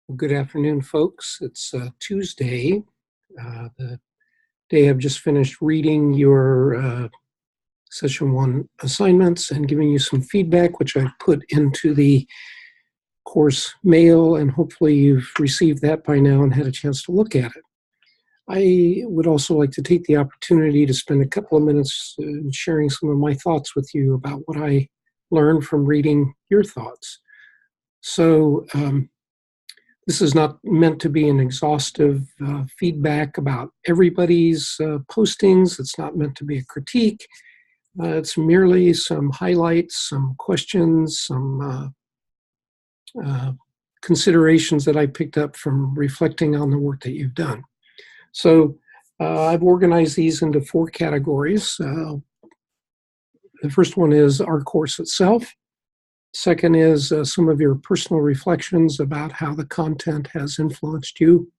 Well, good afternoon, folks. It's Tuesday, the day I've just finished reading your session one assignments and giving you some feedback, which I put into the course mail, and hopefully you've received that by now and had a chance to look at it. I would also like to take the opportunity to spend a couple of minutes sharing some of my thoughts with you about what I learned from reading your thoughts. So, this is not meant to be an exhaustive feedback about everybody's postings. It's not meant to be a critique. It's merely some highlights, some questions, some considerations that I picked up from reflecting on the work that you've done. So I've organized these into four categories. The first one is our course itself. Second is some of your personal reflections about how the content has influenced you.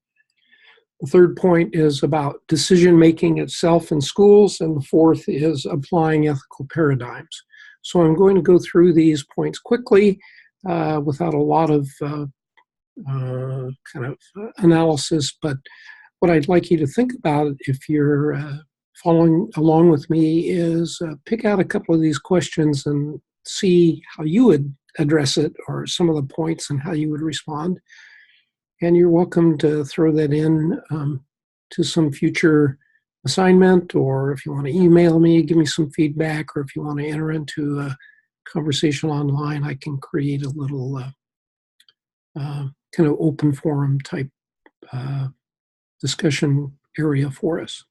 The third point is about decision-making itself in schools, and the fourth is applying ethical paradigms. So I'm going to go through these points quickly without a lot of analysis, but what I'd like you to think about if you're following along with me is pick out a couple of these questions and see how you would address it or some of the points and how you would respond. And you're welcome to throw that in to some future assignment, or if you want to email me, give me some feedback, or if you want to enter into a conversation online, I can create a little kind of open forum type discussion area for us.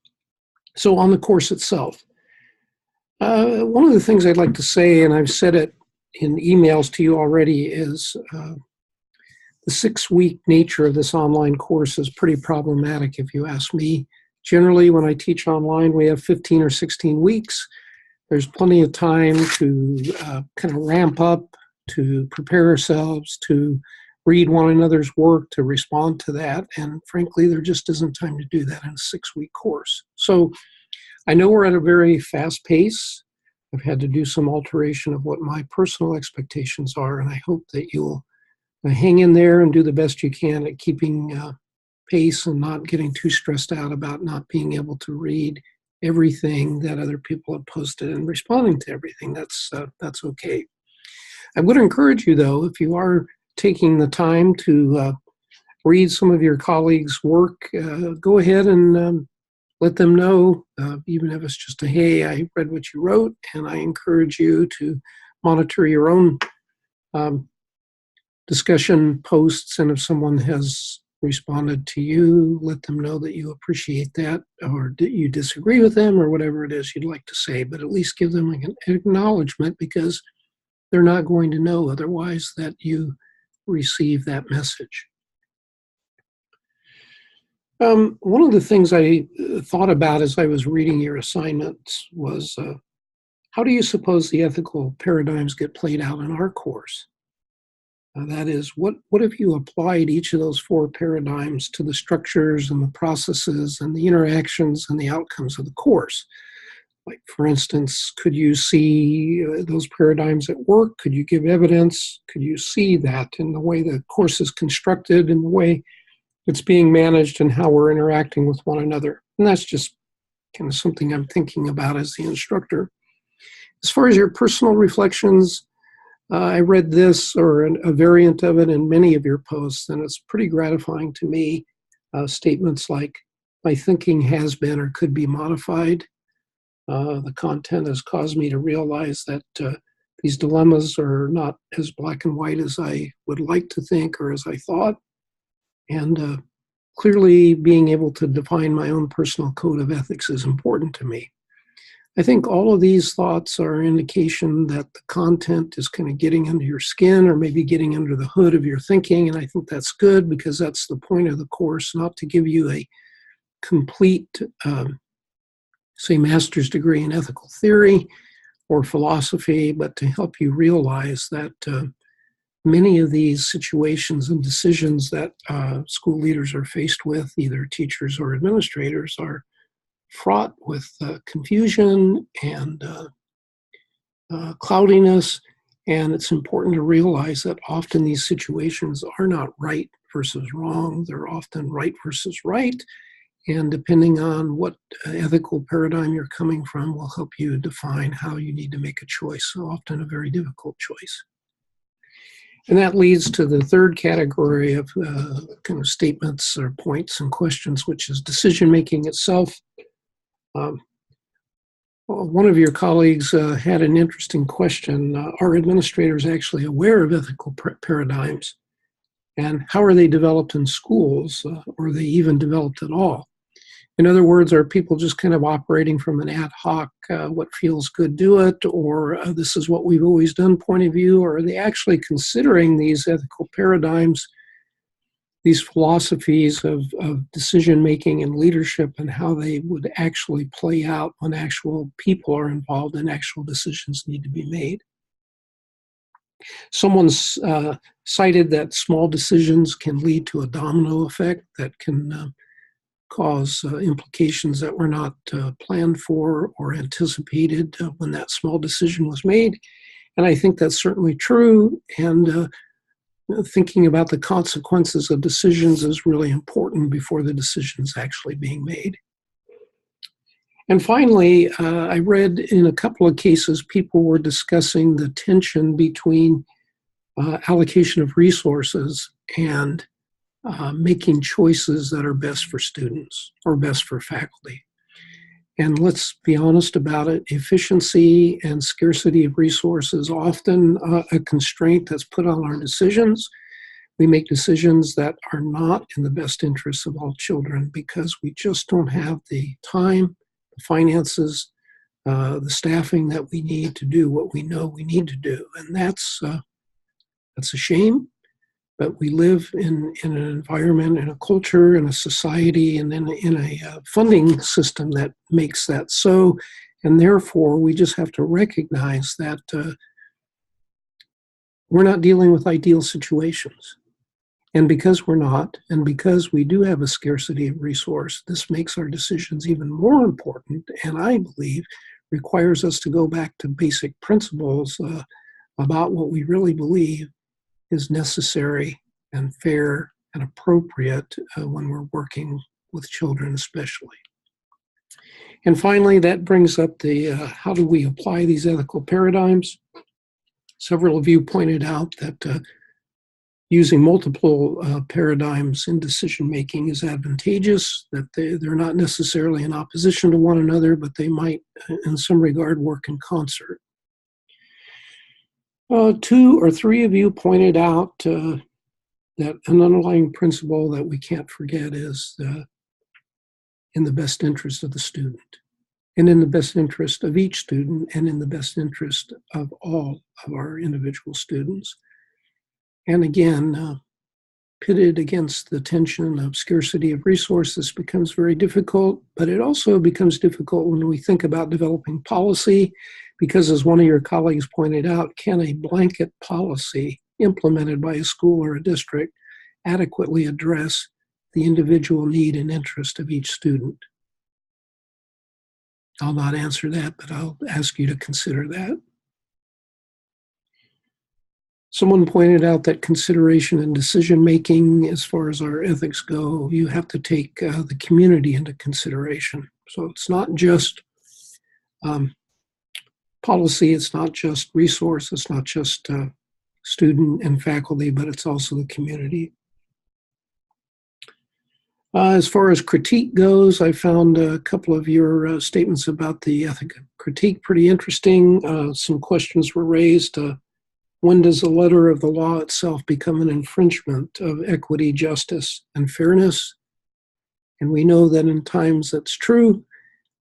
So on the course itself, one of the things I'd like to say, and I've said it in emails to you already, is the 6-week nature of this online course is pretty problematic if you ask me. Generally, when I teach online, we have 15 or 16 weeks. There's plenty of time to kind of ramp up, to prepare ourselves, to read one another's work, to respond to that. And frankly, there just isn't time to do that in a 6-week course. So I know we're at a very fast pace. I've had to do some alteration of what my personal expectations are, and I hope that you'll hang in there and do the best you can at keeping pace and not getting too stressed out about not being able to read everything that other people have posted and responding to everything. That's okay. I would encourage you, though, if you are taking the time to read some of your colleagues' work, go ahead and let them know, even if it's just a, hey, I read what you wrote, and I encourage you to monitor your own discussion posts, and if someone has responded to you, let them know that you appreciate that, or that you disagree with them, or whatever it is you'd like to say, but at least give them an acknowledgement, because they're not going to know otherwise that you receive that message. One of the things I thought about as I was reading your assignments was, how do you suppose the ethical paradigms get played out in our course? That is, what if you applied each of those four paradigms to the structures and the processes and the interactions and the outcomes of the course? Like, for instance, could you see those paradigms at work? Could you give evidence? Could you see that in the way the course is constructed, in the way it's being managed, and how we're interacting with one another? And that's just kind of something I'm thinking about as the instructor. As far as your personal reflections, I read this, or a variant of it, in many of your posts, and it's pretty gratifying to me. Statements like, my thinking has been or could be modified. The content has caused me to realize that these dilemmas are not as black and white as I would like to think or as I thought. And clearly being able to define my own personal code of ethics is important to me. I think all of these thoughts are an indication that the content is kind of getting under your skin, or maybe getting under the hood of your thinking, and I think that's good, because that's the point of the course, not to give you a complete, say, master's degree in ethical theory or philosophy, but to help you realize that many of these situations and decisions that school leaders are faced with, either teachers or administrators, are fraught with confusion and cloudiness, And it's important to realize that often these situations are not right versus wrong. They're often right versus right. And depending on what ethical paradigm you're coming from will help you define how you need to make a choice, so often a very difficult choice. And that leads to the third category of kind of statements or points and questions, which is decision-making itself. One of your colleagues had an interesting question. Are administrators actually aware of ethical paradigms? And how are they developed in schools, or are they even developed at all? In other words, are people just kind of operating from an ad hoc, what feels good, do it, or this is what we've always done point of view, or are they actually considering these ethical paradigms, these philosophies of decision-making and leadership, and how they would actually play out when actual people are involved and actual decisions need to be made? Someone's cited that small decisions can lead to a domino effect that can cause implications that were not planned for or anticipated when that small decision was made. And I think that's certainly true. And thinking about the consequences of decisions is really important before the decision's actually being made. And finally, I read in a couple of cases, people were discussing the tension between allocation of resources and making choices that are best for students or best for faculty. And let's be honest about it, efficiency and scarcity of resources are often a constraint that's put on our decisions. We make decisions that are not in the best interests of all children because we just don't have the time, the finances, the staffing that we need to do what we know we need to do. And that's a shame. But we live in an environment, in a culture, in a society, and in a funding system that makes that so. And therefore, we just have to recognize that we're not dealing with ideal situations. And because we're not, and because we do have a scarcity of resource, this makes our decisions even more important, and I believe requires us to go back to basic principles about what we really believe is necessary and fair and appropriate when we're working with children especially. And finally, that brings up the how do we apply these ethical paradigms? Several of you pointed out that using multiple paradigms in decision-making is advantageous, that they're not necessarily in opposition to one another, but they might, in some regard, work in concert. 2 or 3 of you pointed out that an underlying principle that we can't forget is in the best interest of the student, and in the best interest of each student, and in the best interest of all of our individual students. And again, pitted against the tension of scarcity of resources becomes very difficult, but it also becomes difficult when we think about developing policy, because as one of your colleagues pointed out, can a blanket policy implemented by a school or a district adequately address the individual need and interest of each student? I'll not answer that, but I'll ask you to consider that. Someone pointed out that consideration and decision-making, as far as our ethics go, you have to take the community into consideration. So it's not just policy, it's not just resource, it's not just student and faculty, but it's also the community. As far as critique goes, I found a couple of your statements about the ethic critique pretty interesting. Some questions were raised. When does the letter of the law itself become an infringement of equity, justice, and fairness? And we know that in times that's true.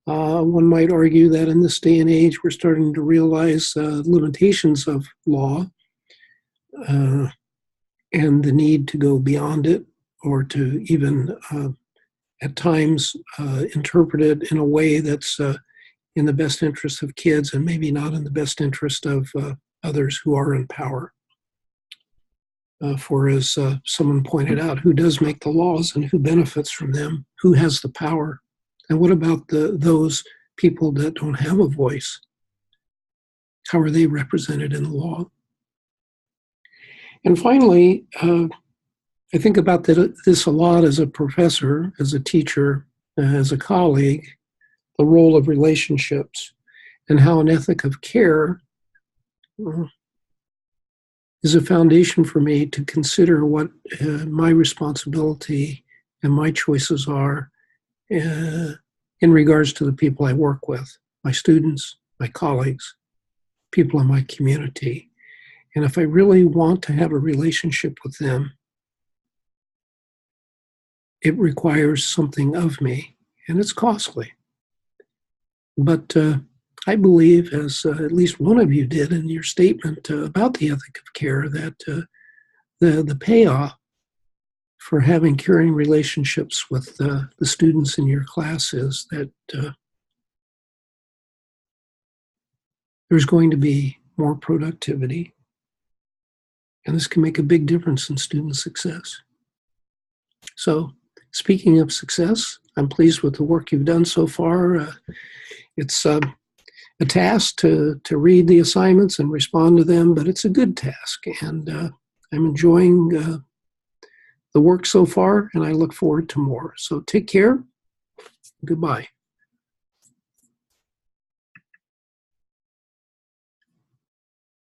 One might argue that in this day and age, we're starting to realize limitations of law and the need to go beyond it, or to even at times interpret it in a way that's in the best interest of kids and maybe not in the best interest of others who are in power. For as someone pointed out, who does make the laws and who benefits from them? Who has the power? And what about those people that don't have a voice? How are they represented in the law? And finally, I think about this a lot as a professor, as a teacher, as a colleague, the role of relationships and how an ethic of care is a foundation for me to consider what my responsibility and my choices are in regards to the people I work with, my students, my colleagues, people in my community. And if I really want to have a relationship with them, it requires something of me, and it's costly. But I believe, as at least one of you did in your statement about the ethic of care, that the payoff for having caring relationships with the students in your class is that there's going to be more productivity, and this can make a big difference in student success. So, speaking of success, I'm pleased with the work you've done so far. It's a task to read the assignments and respond to them, but it's a good task, and I'm enjoying the work so far, and I look forward to more. So take care. Goodbye.